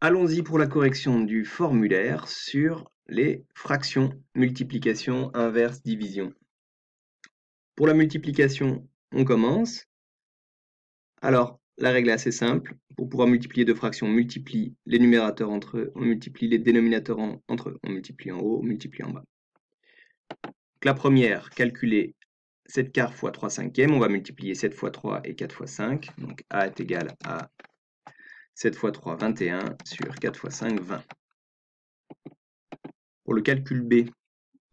Allons-y pour la correction du formulaire sur les fractions, multiplication, inverse, division. Pour la multiplication, on commence. Alors, la règle est assez simple. Pour pouvoir multiplier deux fractions, on multiplie les numérateurs entre eux, on multiplie les dénominateurs entre eux. On multiplie en haut, on multiplie en bas. Donc, la première, calculer 7 quarts fois 3 cinquièmes. On va multiplier 7 fois 3 et 4 fois 5. Donc, A est égal à 7 fois 3, 21, sur 4 fois 5, 20. Pour le calcul B,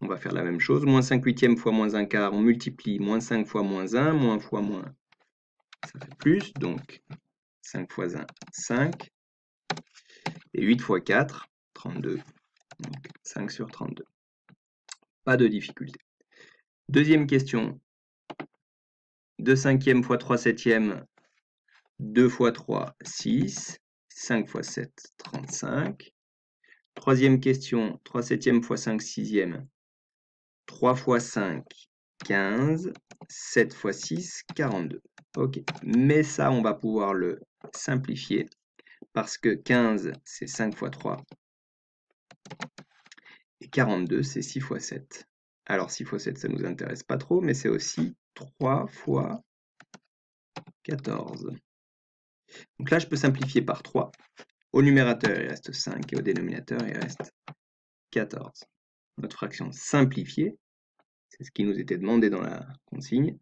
on va faire la même chose. Moins 5 huitièmes fois moins 1 quart, on multiplie moins 5 fois moins 1, moins fois moins, ça fait plus. Donc 5 fois 1, 5. Et 8 fois 4, 32. Donc 5 sur 32. Pas de difficulté. Deuxième question. 2 cinquièmes fois 3 septièmes, 2 fois 3, 6. 5 fois 7, 35. Troisième question. 3 septièmes fois 5 sixièmes, 3 fois 5, 15, 7 fois 6, 42. Ok, mais ça, on va pouvoir le simplifier parce que 15, c'est 5 fois 3 et 42, c'est 6 fois 7. Alors 6 fois 7, ça ne nous intéresse pas trop, mais c'est aussi 3 fois 14. Donc là, je peux simplifier par 3. Au numérateur, il reste 5 et au dénominateur, il reste 14. Notre fraction simplifiée, c'est ce qui nous était demandé dans la consigne,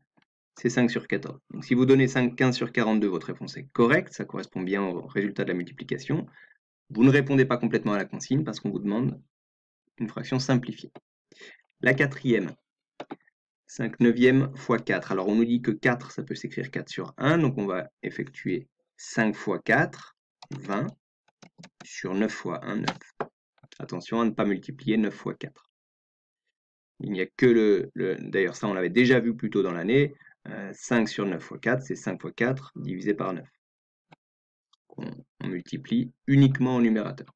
c'est 5 sur 14. Donc si vous donnez 15 sur 42, votre réponse est correcte, ça correspond bien au résultat de la multiplication. Vous ne répondez pas complètement à la consigne parce qu'on vous demande une fraction simplifiée. La quatrième, 5 neuvièmes fois 4. Alors on nous dit que 4, ça peut s'écrire 4 sur 1, donc on va effectuer 5 fois 4, 20, sur 9 fois 1, 9. Attention à ne pas multiplier 9 fois 4. Il n'y a que d'ailleurs ça on l'avait déjà vu plus tôt dans l'année, 5 sur 9 fois 4, c'est 5 fois 4 divisé par 9. On multiplie uniquement au numérateur.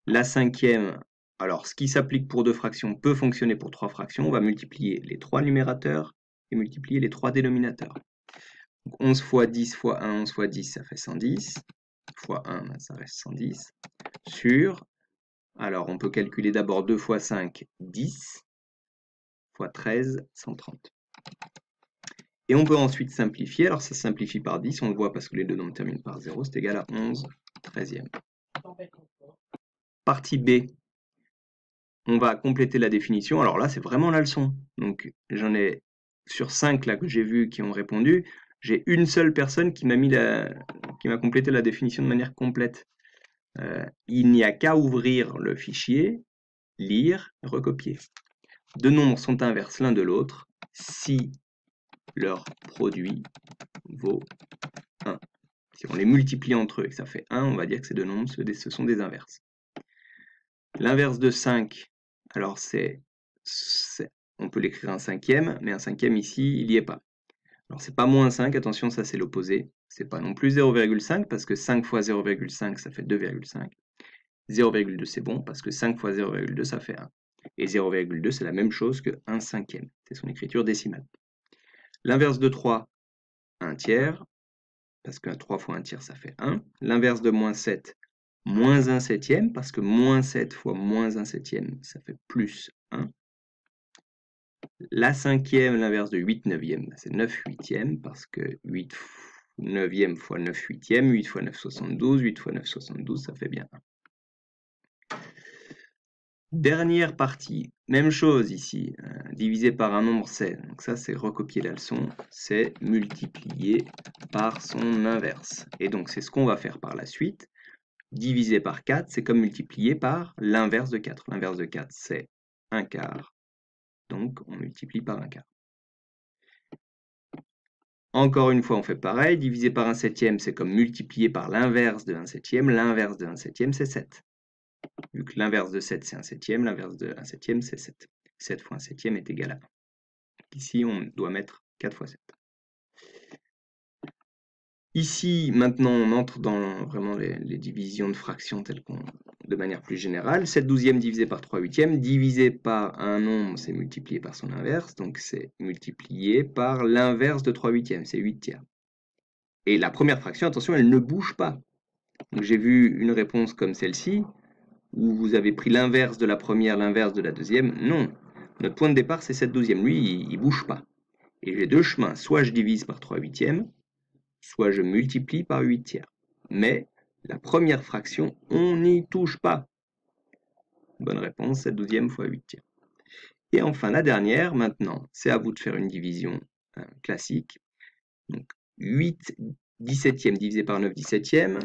La cinquième, alors ce qui s'applique pour deux fractions peut fonctionner pour trois fractions. On va multiplier les trois numérateurs et multiplier les trois dénominateurs. Donc 11 fois 10 fois 1, 11 fois 10, ça fait 110. Fois 1, ça reste 110. Sur, alors on peut calculer d'abord 2 fois 5, 10. Fois 13, 130. Et on peut ensuite simplifier. Alors ça simplifie par 10, on le voit parce que les deux nombres terminent par 0, c'est égal à 11 treizièmes. Partie B, on va compléter la définition. Alors là, c'est vraiment la leçon. Donc j'en ai sur 5 là que j'ai vu qui ont répondu, j'ai une seule personne qui m'a complété la définition de manière complète. Il n'y a qu'à ouvrir le fichier, lire, recopier. Deux nombres sont inverses l'un de l'autre si leur produit vaut 1. Si on les multiplie entre eux et que ça fait 1, on va dire que ces deux nombres, ce sont des inverses. L'inverse de 5, alors on peut l'écrire un cinquième, mais un cinquième ici, il n'y est pas. Alors c'est pas moins 5, attention, ça c'est l'opposé. C'est pas non plus 0,5, parce que 5 fois 0,5, ça fait 2,5. 0,2 c'est bon, parce que 5 fois 0,2, ça fait 1. Et 0,2, c'est la même chose que 1 cinquième. C'est son écriture décimale. L'inverse de 3, 1 tiers, parce que 3 fois 1 tiers, ça fait 1. L'inverse de moins 7, moins 1 septième, parce que moins 7 fois moins 1 septième, ça fait plus 1. La cinquième, l'inverse de 8 neuvième, c'est 9 huitièmes, parce que 8 neuvième fois 9 huitièmes, 8 fois 9, 72, 8 fois 9, 72, ça fait bien 1. Dernière partie, même chose ici, divisé par un nombre c'est, donc ça c'est recopier la leçon, c'est multiplier par son inverse. Et donc c'est ce qu'on va faire par la suite. Diviser par 4, c'est comme multiplier par l'inverse de 4. L'inverse de 4, c'est 1 quart. Donc on multiplie par 1 quart. Encore une fois, on fait pareil. Diviser par 1 septième, c'est comme multiplier par l'inverse de 1 septième. L'inverse de 1 septième, c'est 7. Vu que l'inverse de 7, c'est 1 septième, l'inverse de 1 septième, c'est 7. 7 fois 1 septième est égal à 1. Ici, on doit mettre 4 fois 7. Ici, maintenant, on entre dans vraiment les divisions de fractions telles qu'on, de manière plus générale. 7 douzièmes divisé par 3 huitièmes, divisé par un nombre, c'est multiplié par son inverse, donc c'est multiplié par l'inverse de 3 huitièmes, c'est 8 tiers. Et la première fraction, attention, elle ne bouge pas. Donc j'ai vu une réponse comme celle-ci, où vous avez pris l'inverse de la première, l'inverse de la deuxième. Non, notre point de départ, c'est 7/12. Lui, il ne bouge pas. Et j'ai deux chemins. Soit je divise par 3/8, soit je multiplie par 8/3. Mais la première fraction, on n'y touche pas. Bonne réponse, 7/12 fois 8/3. Et enfin, la dernière, maintenant, c'est à vous de faire une division classique. Donc, 8/17 divisé par 9/17,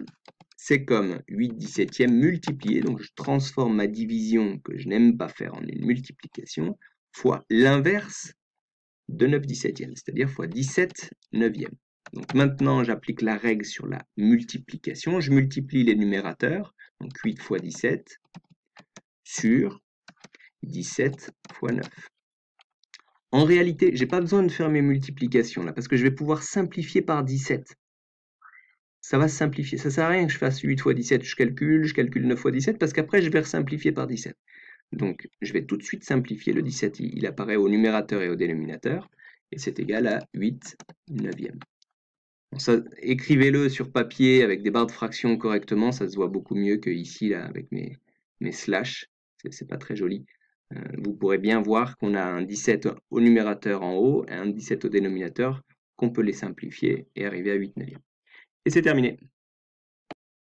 c'est comme 8/17 multiplié, donc je transforme ma division que je n'aime pas faire en une multiplication, fois l'inverse de 9/17, c'est-à-dire fois 17/9. Donc maintenant, j'applique la règle sur la multiplication, je multiplie les numérateurs, donc 8 fois 17, sur 17 fois 9. En réalité, je n'ai pas besoin de faire mes multiplications là, parce que je vais pouvoir simplifier par 17. Ça va se simplifier. Ça ne sert à rien que je fasse 8 fois 17, je calcule 9 fois 17, parce qu'après, je vais simplifier par 17. Donc, je vais tout de suite simplifier. Le 17, il apparaît au numérateur et au dénominateur, et c'est égal à 8/9. Bon, écrivez-le sur papier avec des barres de fraction correctement, ça se voit beaucoup mieux que ici, là, avec mes slash. C'est pas très joli. Vous pourrez bien voir qu'on a un 17 au numérateur en haut et un 17 au dénominateur, qu'on peut les simplifier et arriver à 8/9. Et c'est terminé.